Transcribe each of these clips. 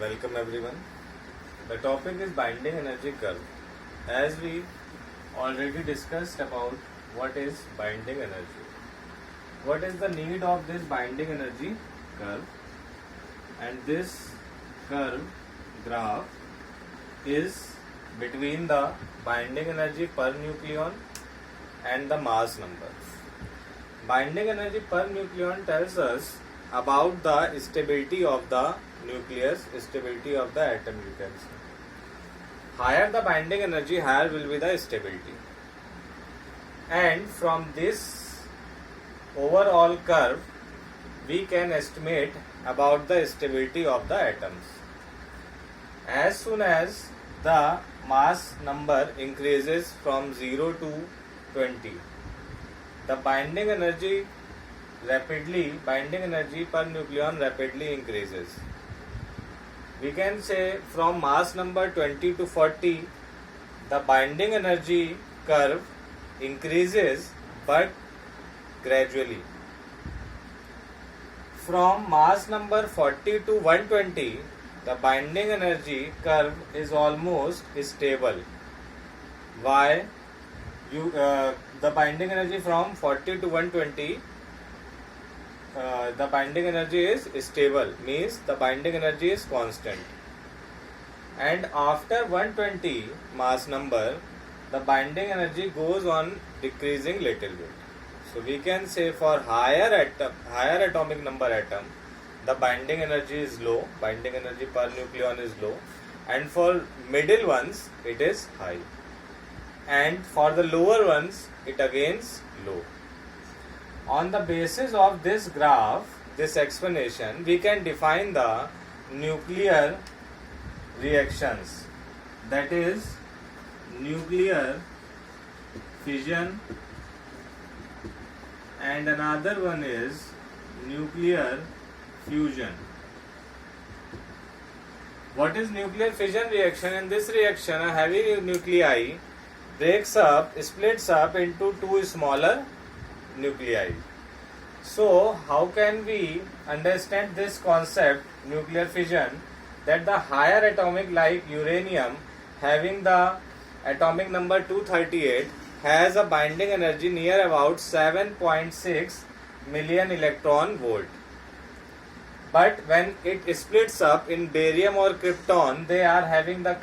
Welcome everyone. The topic is binding energy curve. As we already discussed about what is binding energy, what is the need of this binding energy curve, and this curve graph is between the binding energy per nucleon and the mass number. Binding energy per nucleon tells us about the stability of the nucleus, stability of the atom, you can say. Higher the binding energy, higher will be the stability. And from this overall curve, we can estimate about the stability of the atoms. As soon as the mass number increases from 0 to 20, the binding energy per nucleon rapidly increases. We can say from mass number 20 to 40, the binding energy curve increases but gradually. From mass number 40 to 120, the binding energy curve is almost stable. Why? The binding energy from 40 to 120, the binding energy is stable, means the binding energy is constant. And after 120 mass number, the binding energy goes on decreasing little bit. So we can say for higher atomic number atom, the binding energy is low, binding energy per nucleon is low, and for middle ones it is high, and for the lower ones it again is low. On the basis of this graph, this explanation, we can define the nuclear reactions, that is nuclear fission, and another one is nuclear fusion. What is nuclear fission reaction? In this reaction, a heavy nuclei splits up into two smaller nuclei. So how can we understand this concept, nuclear fission? That the higher atomic, like uranium, having the atomic number 238, has a binding energy near about 7.6 million electron volt. But when it splits up in barium or krypton, they are having the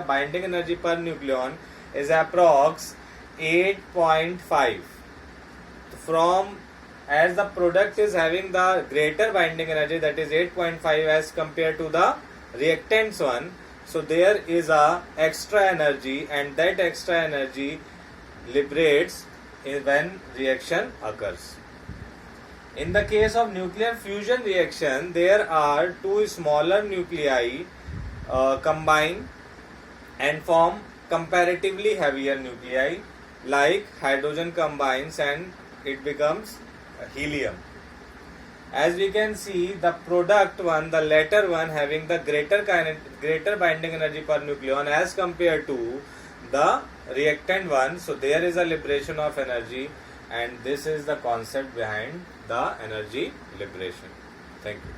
binding energy per nucleon is approx 8.5. As the product is having the greater binding energy, that is 8.5 as compared to the reactants one, so there is a extra energy, and that extra energy liberates when reaction occurs. In the case of nuclear fusion reaction, there are two smaller nuclei combine and form comparatively heavier nuclei, like hydrogen combines and it becomes helium. As we can see, the product one, the latter one, having the greater binding energy per nucleon as compared to the reactant one, so there is a liberation of energy, and this is the concept behind the energy liberation. Thank you.